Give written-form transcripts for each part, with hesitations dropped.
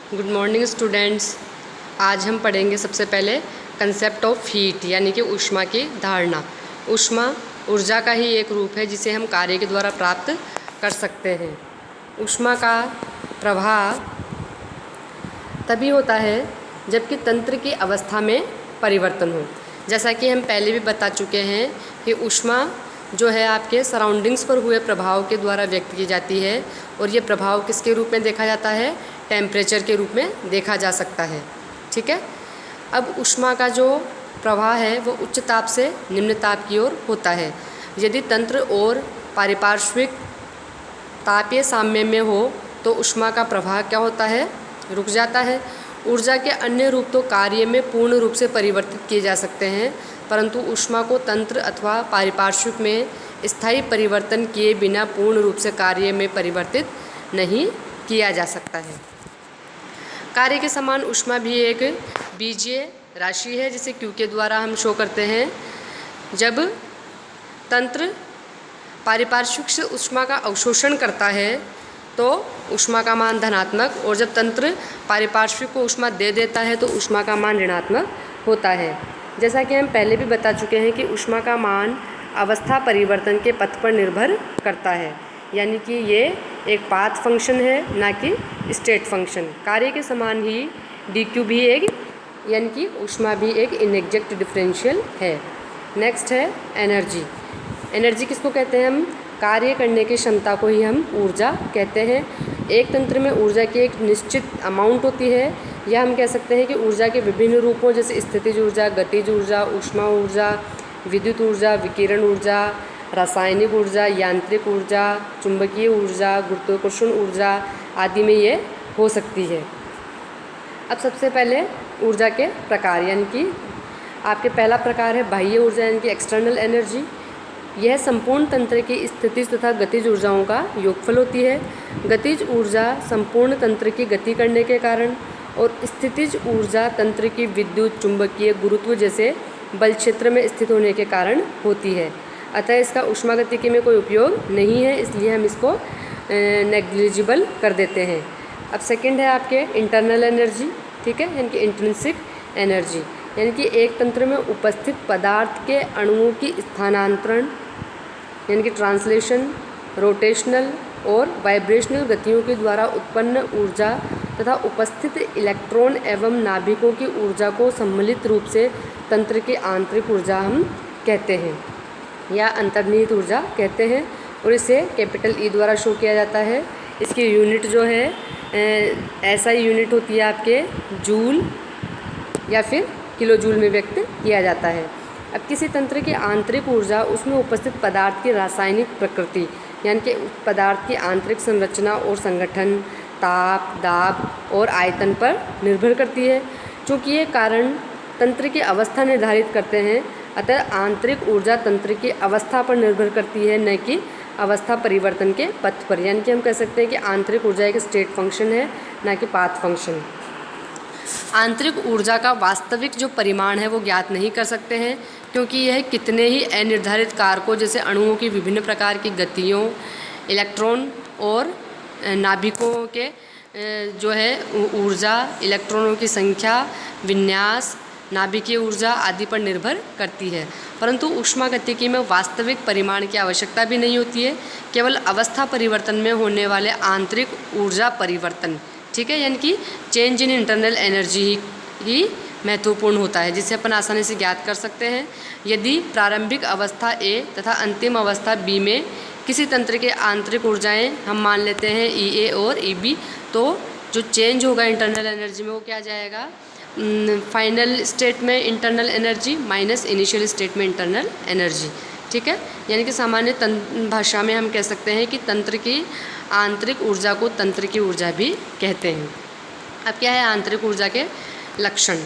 Good morning students. आज हम पढ़ेंगे सबसे पहले कंसेप्ट ऑफ हीट यानी कि ऊष्मा की धारणा। ऊष्मा ऊर्जा का ही एक रूप है जिसे हम कार्य के द्वारा प्राप्त कर सकते हैं। ऊष्मा का प्रवाह तभी होता है जबकि तंत्र की अवस्था में परिवर्तन हो। जैसा कि हम पहले भी बता चुके हैं कि ऊष्मा जो है आपके सराउंडिंग्स पर हुए प्रभाव के द्वारा व्यक्त की जाती है और ये प्रभाव किसके रूप में देखा जाता है? टेम्परेचर के रूप में देखा जा सकता है। ठीक है। अब ऊष्मा का जो प्रवाह है वो उच्च ताप से निम्न ताप की ओर होता है। यदि तंत्र और पारिपार्श्विक तापीय साम्य में हो तो ऊष्मा का प्रवाह क्या होता है? रुक जाता है। ऊर्जा के अन्य रूप तो कार्य में पूर्ण रूप से परिवर्तित किए जा सकते हैं, परंतु ऊष्मा को तंत्र अथवा पारिपार्श्विक में स्थायी परिवर्तन किए बिना पूर्ण रूप से कार्य में परिवर्तित नहीं किया जा सकता है। कार्य के समान ऊष्मा भी एक बीजीय राशि है जिसे Q के द्वारा हम शो करते हैं। जब तंत्र पारिपार्श्विक से ऊष्मा का अवशोषण करता है तो ऊष्मा का मान धनात्मक, और जब तंत्र पारिपार्श्विक को ऊष्मा दे देता है तो ऊष्मा का मान ऋणात्मक होता है। जैसा कि हम पहले भी बता चुके हैं कि ऊष्मा का मान अवस्था परिवर्तन के पथ पर निर्भर करता है, यानी कि ये एक पाथ फंक्शन है ना कि स्टेट फंक्शन। कार्य के समान ही dq भी एक यानी कि ऊष्मा भी एक इनएग्जैक्ट डिफरेंशियल है। नेक्स्ट है एनर्जी। एनर्जी किसको कहते हैं? हम कार्य करने की क्षमता को ही हम ऊर्जा कहते हैं। एक तंत्र में ऊर्जा की एक निश्चित अमाउंट होती है, या हम कह सकते हैं कि ऊर्जा के विभिन्न रूपों जैसे स्थितिज ऊर्जा, गतिज ऊर्जा, ऊष्मा ऊर्जा, विद्युत ऊर्जा, विकिरण ऊर्जा, रासायनिक ऊर्जा, यांत्रिक ऊर्जा, चुंबकीय ऊर्जा, गुरुत्वाकर्षण ऊर्जा आदि में ये हो सकती है। अब सबसे पहले ऊर्जा के प्रकार, यानी कि आपके पहला प्रकार है बाह्य ऊर्जा यानी कि एक्सटर्नल एनर्जी। यह संपूर्ण तंत्र की स्थितिज तथा गतिज ऊर्जाओं का योगफल होती है। गतिज ऊर्जा संपूर्ण तंत्र की गति करने के कारण और स्थितिज ऊर्जा तंत्र की विद्युत, चुंबकीय, गुरुत्व जैसे बल क्षेत्र में स्थित होने के कारण होती है। अतः इसका ऊष्मागतिकी में कोई उपयोग नहीं है, इसलिए हम इसको नेग्लिजिबल कर देते हैं। अब सेकंड है आपके इंटरनल एनर्जी। ठीक है, यानी कि इंट्रिंसिक एनर्जी, यानी कि एक तंत्र में उपस्थित पदार्थ के अणुओं की स्थानांतरण यानी कि ट्रांसलेशन, रोटेशनल और वाइब्रेशनल गतियों के द्वारा उत्पन्न ऊर्जा तथा उपस्थित इलेक्ट्रॉन एवं नाभिकों की ऊर्जा को सम्मिलित रूप से तंत्र की आंतरिक ऊर्जा हम कहते हैं या अंतर्निहित ऊर्जा कहते हैं, और इसे कैपिटल E द्वारा शो किया जाता है। इसकी यूनिट जो है SI यूनिट होती है आपके जूल या फिर किलो जूल में व्यक्त किया जाता है। अब किसी तंत्र की आंतरिक ऊर्जा उसमें उपस्थित पदार्थ की रासायनिक प्रकृति यानी कि पदार्थ की आंतरिक संरचना और संगठन, ताप, दाब और आयतन पर निर्भर करती है। चूँकि ये कारण तंत्र की अवस्था निर्धारित करते हैं, अतः आंतरिक ऊर्जा तंत्र की अवस्था पर निर्भर करती है, न कि अवस्था परिवर्तन के पथ पर। यानी कि हम कह सकते हैं कि आंतरिक ऊर्जा एक स्टेट फंक्शन है, ना कि पाथ फंक्शन। आंतरिक ऊर्जा का वास्तविक जो परिमाण है वो ज्ञात नहीं कर सकते हैं, क्योंकि यह कितने ही अनिर्धारित कारकों जैसे अणुओं की विभिन्न प्रकार की गतियों, इलेक्ट्रॉन और नाभिकों के जो है ऊर्जा, इलेक्ट्रॉनों की संख्या, विन्यास, नाभिकीय ऊर्जा आदि पर निर्भर करती है। परंतु ऊष्मागतिकी में वास्तविक परिमाण की आवश्यकता भी नहीं होती है, केवल अवस्था परिवर्तन में होने वाले आंतरिक ऊर्जा परिवर्तन, ठीक है, यानी कि चेंज इन इंटरनल एनर्जी ही महत्वपूर्ण होता है, जिसे अपन आसानी से ज्ञात कर सकते हैं। यदि प्रारंभिक अवस्था A तथा अंतिम अवस्था B में किसी तंत्र के आंतरिक ऊर्जाएं हम मान लेते हैं EA और EB, तो जो चेंज होगा इंटरनल एनर्जी में वो क्या जाएगा? फाइनल स्टेट में internal energy minus initial state में इंटरनल एनर्जी। ठीक है, यानी कि सामान्य भाषा में हम कह सकते हैं कि तंत्र की आंतरिक ऊर्जा को तंत्र की ऊर्जा भी कहते हैं। अब क्या है आंतरिक ऊर्जा के लक्षण?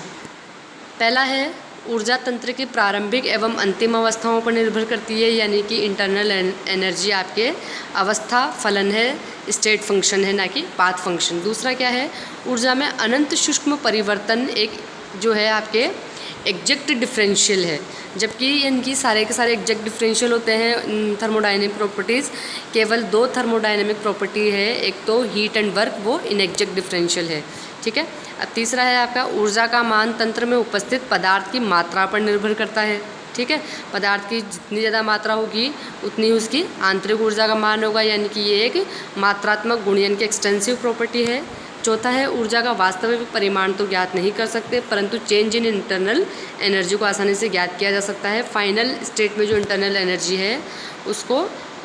पहला है ऊर्जा तंत्र की प्रारंभिक एवं अंतिम अवस्थाओं पर निर्भर करती है, यानी कि इंटरनल एनर्जी आपके अवस्था फलन है, स्टेट फंक्शन है, ना कि पाथ फंक्शन। दूसरा क्या है? ऊर्जा में अनंत सूक्ष्म परिवर्तन एक जो है आपके एग्जैक्ट डिफरेंशियल है, जबकि इनकी सारे के सारे एग्जैक्ट डिफरेंशियल होते हैं थर्मोडायनेमिक प्रॉपर्टीज़। केवल 2 थर्मोडायनेमिक प्रॉपर्टी है, एक तो हीट एंड वर्क, वो इनएग्जैक्ट डिफरेंशियल है। ठीक है। अब तीसरा है आपका ऊर्जा का मान तंत्र में उपस्थित पदार्थ की मात्रा पर निर्भर करता है। ठीक है। पदार्थ की जितनी ज़्यादा मात्रा होगी उतनी उसकी आंतरिक ऊर्जा का मान होगा, यानी कि ये एक मात्रात्मक गुण यानी कि एक्सटेंसिव प्रॉपर्टी है। चौथा है ऊर्जा का वास्तविक परिमाण तो ज्ञात नहीं कर सकते, परंतु चेंज इन इंटरनल एनर्जी को आसानी से ज्ञात किया जा सकता है। फाइनल स्टेट में जो इंटरनल एनर्जी है उसको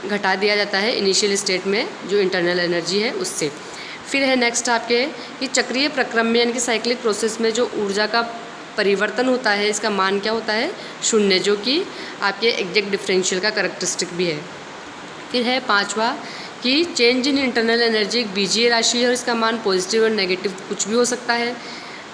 घटा दिया जाता है इनिशियल स्टेट में जो इंटरनल एनर्जी है उससे। फिर है नेक्स्ट आपके कि चक्रीय प्रक्रम में यानी कि साइक्लिक प्रोसेस में जो ऊर्जा का परिवर्तन होता है इसका मान क्या होता है, 0, जो कि आपके एग्जैक्ट डिफरेंशियल का कैरेक्टरिस्टिक भी है। फिर है पांचवा कि चेंज इन इंटरनल एनर्जी एक बीजीय राशि है और इसका मान पॉजिटिव और नेगेटिव कुछ भी हो सकता है।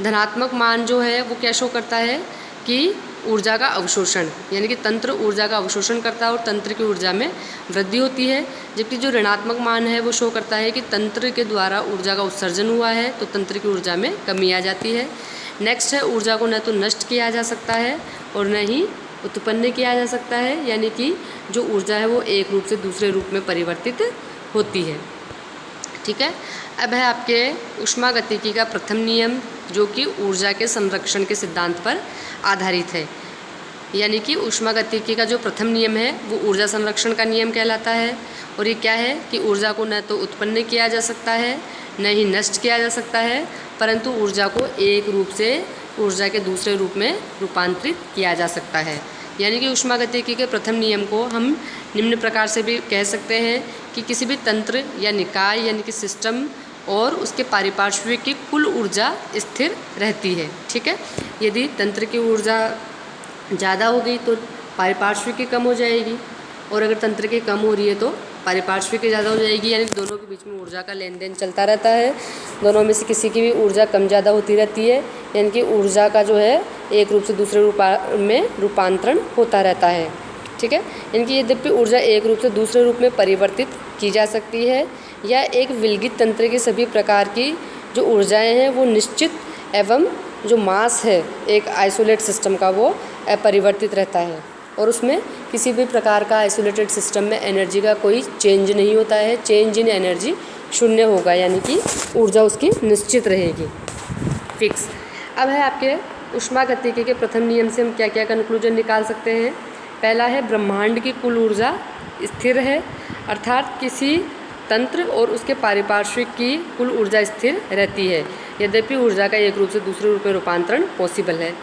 धनात्मक मान जो है वो क्या शो करता है कि ऊर्जा का अवशोषण, यानी कि तंत्र ऊर्जा का अवशोषण करता है और तंत्र की ऊर्जा में वृद्धि होती है, जबकि जो ऋणात्मक मान है वो शो करता है कि तंत्र के द्वारा ऊर्जा का उत्सर्जन हुआ है तो तंत्र की ऊर्जा में कमी आ जाती है। नेक्स्ट है ऊर्जा को न तो नष्ट किया जा सकता है और न ही उत्पन्न किया जा सकता है, यानी कि जो ऊर्जा है वो एक रूप से दूसरे रूप में परिवर्तित होती है। ठीक है। अब है आपके ऊष्मागतिकी का प्रथम नियम, जो कि ऊर्जा के संरक्षण के सिद्धांत पर आधारित है। यानी कि ऊष्मागतिकी का जो प्रथम नियम है वो ऊर्जा संरक्षण का नियम कहलाता है। और ये क्या है कि ऊर्जा को न तो उत्पन्न किया जा सकता है न ही नष्ट किया जा सकता है, परंतु ऊर्जा को एक रूप से ऊर्जा के दूसरे रूप में रूपांतरित किया जा सकता है। यानी कि ऊष्मागतिकी के प्रथम नियम को हम निम्न प्रकार से भी कह सकते हैं कि किसी भी तंत्र या निकाय यानी कि सिस्टम और उसके पारिपार्श्विक की कुल ऊर्जा स्थिर रहती है। ठीक है। यदि तंत्र की ऊर्जा ज़्यादा हो गई तो पारिपार्श्विक की कम हो जाएगी, और अगर तंत्र की कम हो रही है तो पारिपार्श्विक की ज़्यादा हो जाएगी, यानी दोनों के बीच में ऊर्जा का लेन देन चलता रहता है। दोनों में से किसी की भी ऊर्जा कम ज़्यादा होती रहती है, यानी कि ऊर्जा का जो है एक रूप से दूसरे रूप में रूपांतरण होता रहता है। ठीक है। यानी कि यद्यपि ऊर्जा एक रूप से दूसरे रूप में परिवर्तित की जा सकती है, या एक विलगित तंत्र की सभी प्रकार की जो ऊर्जाएँ हैं वो निश्चित एवं जो मास है एक आइसोलेट सिस्टम का वो अपरिवर्तित रहता है, और उसमें किसी भी प्रकार का आइसोलेटेड सिस्टम में एनर्जी का कोई चेंज नहीं होता है। चेंज इन एनर्जी 0 होगा, यानी कि ऊर्जा उसकी निश्चित रहेगी, फिक्स। अब है आपके ऊष्मागतिकी के प्रथम नियम से हम क्या क्या कंक्लूजन निकाल सकते हैं। पहला है ब्रह्मांड की कुल ऊर्जा स्थिर है, अर्थात किसी तंत्र और उसके पारिपार्श्विक की कुल ऊर्जा स्थिर रहती है, यद्यपि ऊर्जा का एक रूप से दूसरे रूप में रूपांतरण पॉसिबल है।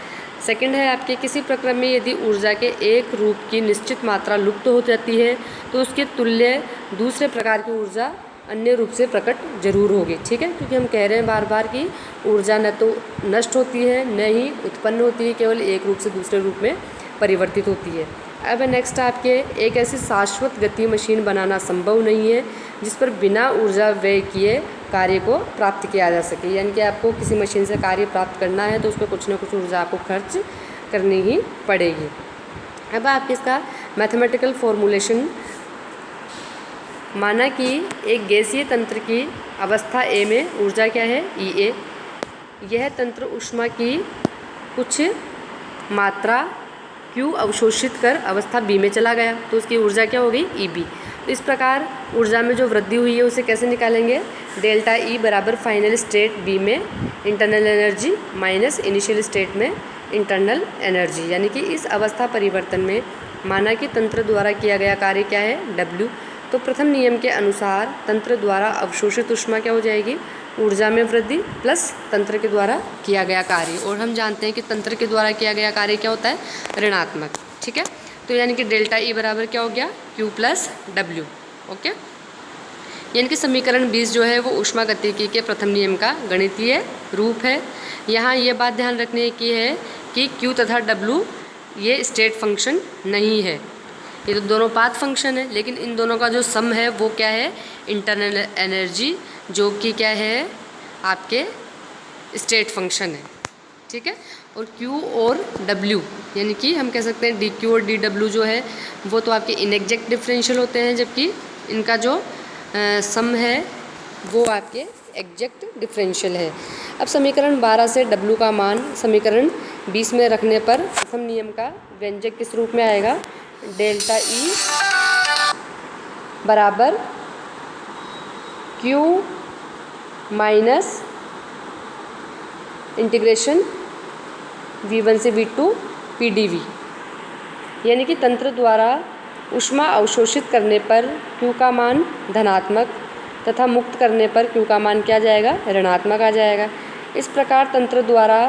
सेकंड है आपके किसी प्रक्रम में यदि ऊर्जा के एक रूप की निश्चित मात्रा लुप्त हो जाती है तो उसके तुल्य दूसरे प्रकार की ऊर्जा अन्य रूप से प्रकट जरूर होगी। ठीक है। क्योंकि हम कह रहे हैं बार बार कि ऊर्जा न तो नष्ट होती है न ही उत्पन्न होती है, केवल एक रूप से दूसरे रूप में परिवर्तित होती है। अब नेक्स्ट आपके एक ऐसी शाश्वत गति मशीन बनाना संभव नहीं है जिस पर बिना ऊर्जा व्यय किए कार्य को प्राप्त किया जा सके। यानी कि आपको किसी मशीन से कार्य प्राप्त करना है तो उस पर कुछ ना कुछ ऊर्जा आपको खर्च करनी ही पड़ेगी। अब आपके इसका मैथमेटिकल फॉर्मूलेशन, माना कि एक गैसीय तंत्र की अवस्था ए में ऊर्जा क्या है, E A। यह तंत्र ऊष्मा की कुछ मात्रा Q अवशोषित कर अवस्था B में चला गया तो उसकी ऊर्जा क्या हो गई, EB। तो इस प्रकार ऊर्जा में जो वृद्धि हुई है उसे कैसे निकालेंगे, डेल्टा E बराबर फाइनल स्टेट B में internal energy minus initial state में इंटरनल एनर्जी। यानी कि इस अवस्था परिवर्तन में माना कि तंत्र द्वारा किया गया कार्य क्या है, W। तो प्रथम नियम के अनुसार तंत्र द्वारा अवशोषित ऊष्मा क्या हो जाएगी, ऊर्जा में वृद्धि प्लस तंत्र के द्वारा किया गया कार्य। और हम जानते हैं कि तंत्र के द्वारा किया गया कार्य क्या होता है, ऋणात्मक। ठीक है। तो यानी कि डेल्टा E बराबर क्या हो गया, Q प्लस W। ओके। यानी कि समीकरण 20 जो है वो ऊष्मागतिकी के प्रथम नियम का गणितीय रूप है। यहाँ ये बात ध्यान रखने की है कि Q तथा W ये स्टेट फंक्शन नहीं है, ये तो दोनों पाथ फंक्शन है, लेकिन इन दोनों का जो सम है वो क्या है, इंटरनल एनर्जी, जो कि क्या है आपके स्टेट फंक्शन है। ठीक है। और Q और W यानी कि हम कह सकते हैं DQ और DW जो है वो तो आपके इनएग्जैक्ट डिफरेंशियल होते हैं, जबकि इनका जो सम है वो आपके एग्जैक्ट डिफरेंशियल है। अब समीकरण 12 से W का मान समीकरण 20 में रखने पर प्रथम नियम का व्यंजक किस रूप में आएगा, डेल्टा ई बराबर Q माइनस इंटीग्रेशन V1 से V2 PdV, यानी कि तंत्र द्वारा ऊष्मा अवशोषित करने पर Q का मान धनात्मक तथा मुक्त करने पर Q का मान क्या जाएगा, ऋणात्मक आ जाएगा। इस प्रकार तंत्र द्वारा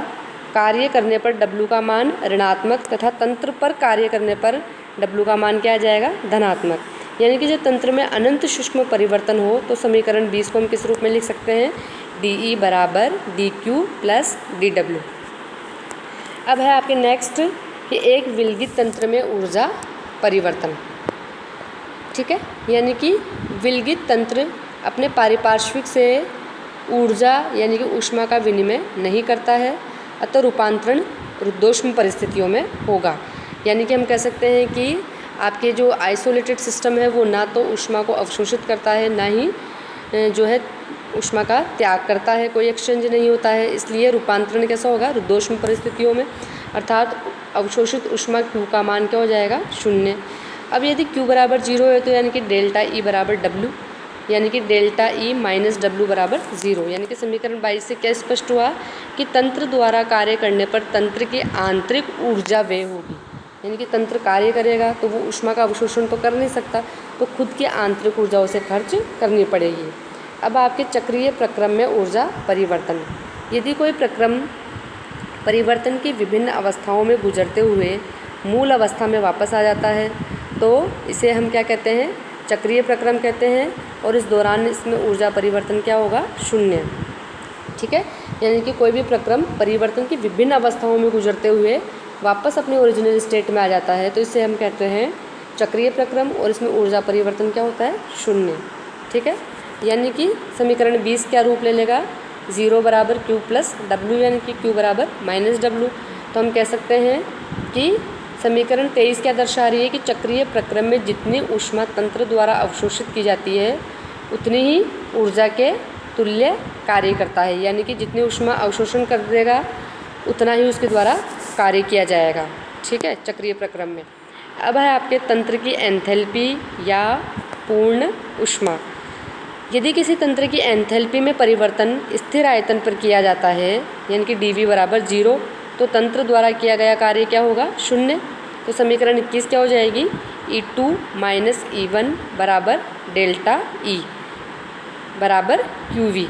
कार्य करने पर W का मान ऋणात्मक तथा तंत्र पर कार्य करने पर W का मान क्या आ जाएगा, धनात्मक। यानी कि जब तंत्र में अनंत सूक्ष्म परिवर्तन हो तो समीकरण 20 को हम किस रूप में लिख सकते हैं, DE बराबर DQ प्लस DW। अब है आपके नेक्स्ट कि एक विलगित तंत्र में ऊर्जा परिवर्तन। ठीक है, यानी कि विलगित तंत्र अपने पारिपार्श्विक से ऊर्जा यानी कि ऊष्मा का विनिमय नहीं करता है, अतः रूपांतरण रुद्धोष्म परिस्थितियों में होगा। यानी कि हम कह सकते हैं कि आपके जो आइसोलेटेड सिस्टम है वो ना तो ऊष्मा को अवशोषित करता है, ना ही जो है ऊष्मा का त्याग करता है, कोई एक्सचेंज नहीं होता है। इसलिए रूपांतरण कैसा होगा, रुद्धोष्म परिस्थितियों में, अर्थात अवशोषित ऊष्मा Q का मान क्या हो जाएगा, 0। अब यदि Q बराबर 0 है तो यानी कि डेल्टा E बराबर W, यानी कि डेल्टा E माइनस W बराबर 0। यानी कि समीकरण 22 से क्या स्पष्ट हुआ कि तंत्र द्वारा कार्य करने पर तंत्र की आंतरिक ऊर्जा व्यय होगी। यानी कि तंत्र कार्य करेगा तो वो ऊष्मा का अवशोषण तो कर नहीं सकता, तो खुद की आंतरिक ऊर्जा उसे खर्च करनी पड़ेगी। अब आपके चक्रीय प्रक्रम में ऊर्जा परिवर्तन, यदि कोई प्रक्रम परिवर्तन की विभिन्न अवस्थाओं में गुजरते हुए मूल अवस्था में वापस आ जाता है तो इसे हम क्या कहते हैं, चक्रीय प्रक्रम कहते हैं, और इस दौरान इसमें ऊर्जा परिवर्तन क्या होगा, 0। ठीक है, यानी कि कोई भी प्रक्रम परिवर्तन की विभिन्न अवस्थाओं में गुजरते हुए वापस अपने ओरिजिनल स्टेट में आ जाता है तो इसे हम कहते हैं चक्रीय प्रक्रम, और इसमें ऊर्जा परिवर्तन क्या होता है, 0। ठीक है, यानी कि समीकरण 20 क्या रूप ले लेगा, 0 बराबर Q प्लस W, यानी कि Q बराबर माइनस W। तो हम कह सकते हैं कि समीकरण 23 क्या दर्शा रही है कि चक्रीय प्रक्रम में जितनी ऊष्मा तंत्र द्वारा अवशोषित की जाती है उतनी ही ऊर्जा के तुल्य कार्य करता है। यानी कि जितनी ऊष्मा अवशोषण कर देगा उतना ही उसके द्वारा कार्य किया जाएगा। ठीक है, चक्रीय प्रक्रम में। अब है आपके तंत्र की एंथैल्पी या पूर्ण ऊष्मा। यदि किसी तंत्र की एंथैल्पी में परिवर्तन स्थिर आयतन पर किया जाता है यानी कि dV बराबर 0, तो तंत्र द्वारा किया गया कार्य क्या होगा, 0। तो समीकरण 21 क्या हो जाएगी, E2 माइनस E1 बराबर डेल्टा E बराबर QV।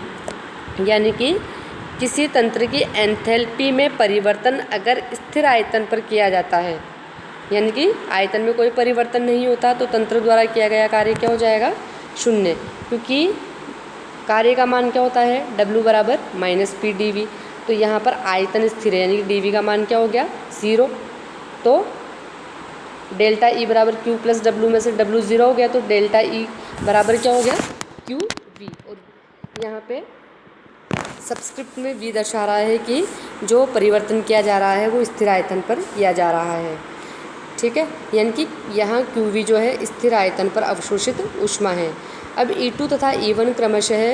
यानी कि किसी तंत्र की एंथैल्पी में परिवर्तन अगर स्थिर आयतन पर किया जाता है, यानी कि आयतन में कोई परिवर्तन नहीं होता, तो तंत्र द्वारा किया गया कार्य क्या हो जाएगा, 0। क्योंकि कार्य का मान क्या होता है, W बराबर माइनस PdV। तो यहाँ पर आयतन स्थिर है, यानी कि dV का मान क्या हो गया, 0। तो डेल्टा E बराबर Q प्लस W में से W 0 हो गया, तो डेल्टा E बराबर क्या हो गया, QV। और यहाँ पे सबस्क्रिप्ट में V दर्शा रहा है कि जो परिवर्तन किया जा रहा है वो स्थिर आयतन पर किया जा रहा है। ठीक है, यानी कि यहाँ QV जो है स्थिर आयतन पर अवशोषित ऊष्मा है। अब E2 तथा E1 क्रमशः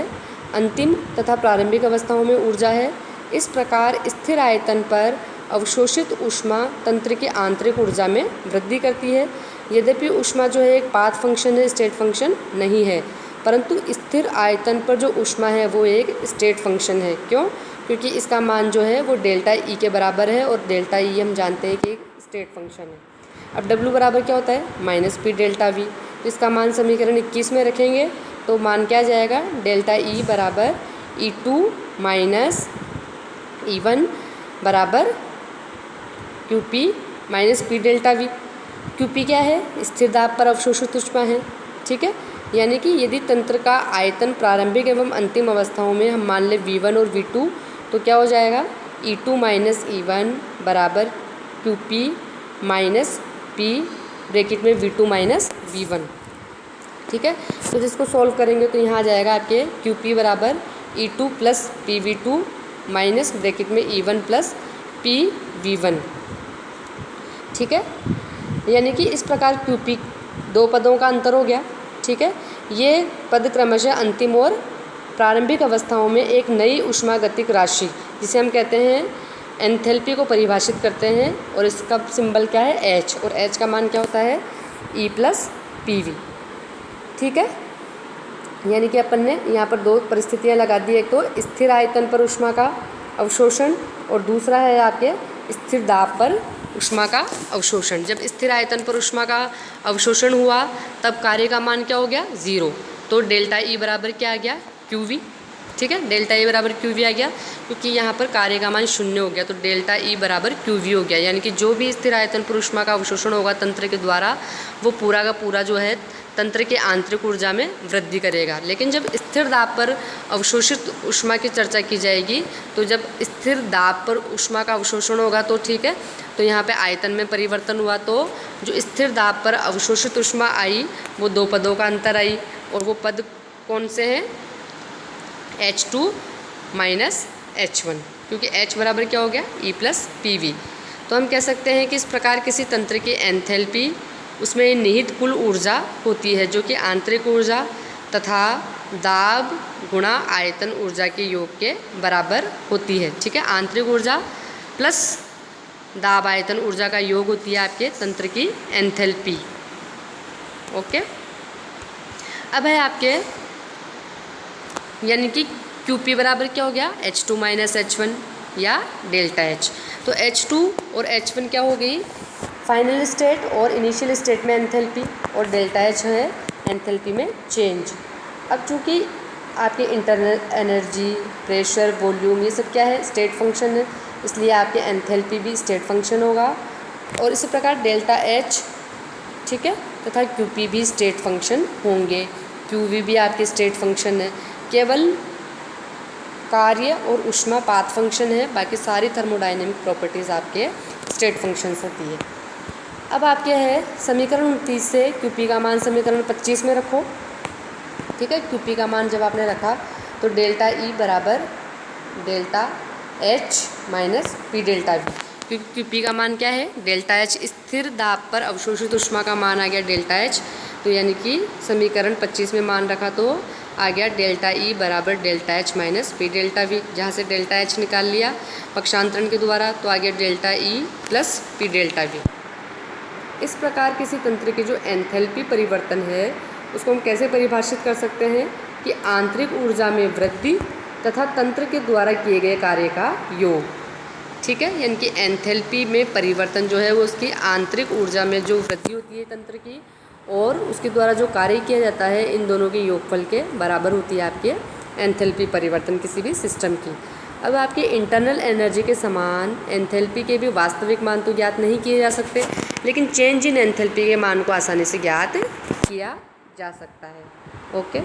अंतिम तथा प्रारंभिक अवस्थाओं में ऊर्जा है। इस प्रकार स्थिर आयतन पर अवशोषित ऊष्मा तंत्र की आंतरिक ऊर्जा में वृद्धि करती है। यद्यपि ऊष्मा जो है एक पाथ फंक्शन है, स्टेट फंक्शन नहीं है, परंतु स्थिर आयतन पर जो ऊष्मा है वो एक स्टेट फंक्शन है। क्यों? क्योंकि इसका मान जो है वो डेल्टा E के बराबर है, और डेल्टा E हम जानते हैं कि एक स्टेट फंक्शन है। अब W बराबर क्या होता है, माइनस P डेल्टा V। तो इसका मान समीकरण 21 में रखेंगे तो मान क्या जाएगा, डेल्टा E बराबर E2 माइनस E1 बराबर QP minus P delta V। QP क्या है, स्थिर दाब पर अवशोषित ऊष्मा है। ठीक है, यानी कि यदि तंत्र का आयतन प्रारंभिक एवं अंतिम अवस्थाओं में हम मान लें V1 और V2, तो क्या हो जाएगा, E2 माइनस E1 बराबर QP माइनस P ब्रैकेट में V2 माइनस V1। ठीक है, तो जिसको सॉल्व करेंगे तो यहाँ आ जाएगा आपके QP बराबर E2 plus PV2 minus bracket में E1 प्लस PV1। ठीक है, यानी कि इस प्रकार QP दो पदों का अंतर हो गया। ठीक है, ये पद क्रमशः अंतिम और प्रारंभिक अवस्थाओं में एक नई ऊष्मागतिक राशि जिसे हम कहते हैं एंथैल्पी को परिभाषित करते हैं, और इसका सिंबल क्या है, H, और H का मान क्या होता है, E + PV। ठीक है, यानी कि अपन ने यहाँ पर दो परिस्थितियाँ लगा दी, एक तो स्थिर आयतन पर ऊष्मा का अवशोषण और दूसरा है आपके स्थिर दाब पर ऊष्मा का अवशोषण। जब स्थिर आयतन पर ऊष्मा का अवशोषण हुआ तब कार्य का मान क्या हो गया, 0। तो डेल्टा ई बराबर क्या आ गया, QV। ठीक है, डेल्टा ई बराबर QV आ गया, क्योंकि यहाँ पर कार्य का मान 0 हो गया, तो डेल्टा ई बराबर QV हो गया। यानी कि जो भी स्थिर आयतन पर ऊष्मा का अवशोषण होगा तंत्र के द्वारा, वो पूरा का पूरा जो है तंत्र की आंतरिक ऊर्जा में वृद्धि करेगा। लेकिन जब स्थिर दाब पर अवशोषित ऊष्मा की चर्चा की जाएगी, तो जब स्थिर दाब पर ऊष्मा का अवशोषण होगा तो ठीक है, तो यहाँ पे आयतन में परिवर्तन हुआ, तो जो स्थिर दाब पर अवशोषित ऊष्मा आई वो दो पदों का अंतर आई, और वो पद कौन से हैं, H2 - H1, क्योंकि H बराबर क्या हो गया, E + PV। तो हम कह सकते हैं कि इस प्रकार किसी तंत्र की एंथैल्पी, उसमें निहित कुल ऊर्जा होती है जो कि आंतरिक ऊर्जा तथा दाब गुणा आयतन ऊर्जा के योग के बराबर होती है। ठीक है, आंतरिक ऊर्जा प्लस दाब आयतन ऊर्जा का योग होती है आपके तंत्र की एंथैल्पी। ओके, अब है आपके यानी कि QP बराबर क्या हो गया, H2 - H1 या डेल्टा H। तो H2 और H1 क्या हो गई, फाइनल स्टेट और इनिशियल स्टेट में एंथैल्पी, और डेल्टा H है एंथैल्पी में चेंज। अब चूँकि आपके इंटरनल एनर्जी, प्रेशर, वॉल्यूम, ये सब क्या है, स्टेट फंक्शन है, इसलिए आपके एंथैल्पी भी स्टेट फंक्शन होगा। और इसी प्रकार डेल्टा H, ठीक है, तथा QP भी स्टेट फंक्शन होंगे। QV भी आपके स्टेट फंक्शन है। केवल कार्य और ऊष्मा पाथ फंक्शन है, बाकी सारी थर्मोडायनेमिक प्रॉपर्टीज़ आपके स्टेट फंक्शंस होती है। अब आपके है समीकरण 29 से QP का मान समीकरण 25 में रखो। ठीक है, QP का मान जब आपने रखा तो डेल्टा E बराबर delta H - P delta V, क्योंकि QP का मान क्या है, डेल्टा H, स्थिर दाब पर अवशोषित ऊष्मा का मान आ गया डेल्टा H। तो यानी कि समीकरण 25 में मान रखा तो आ गया डेल्टा E बराबर delta H - P delta V। जहाँ से डेल्टा H निकाल लिया पक्षांतरण के द्वारा, तो आ गया delta E + P delta V। इस प्रकार किसी तंत्र की जो एंथैल्पी परिवर्तन है उसको हम कैसे परिभाषित कर सकते हैं कि आंतरिक ऊर्जा में वृद्धि तथा तंत्र के द्वारा किए गए कार्य का योग। ठीक है, यानी कि एंथैल्पी में परिवर्तन जो है वो उसकी आंतरिक ऊर्जा में जो वृद्धि होती है तंत्र की, और उसके द्वारा जो कार्य किया जाता है, इन दोनों के योगफल के बराबर होती है आपके एंथैल्पी परिवर्तन किसी भी सिस्टम की। अब आपके इंटरनल एनर्जी के समान एंथैल्पी के भी वास्तविक मान तो ज्ञात नहीं किए जा सकते, लेकिन चेंज इन एंथैल्पी के मान को आसानी से ज्ञात किया जा सकता है। ओके।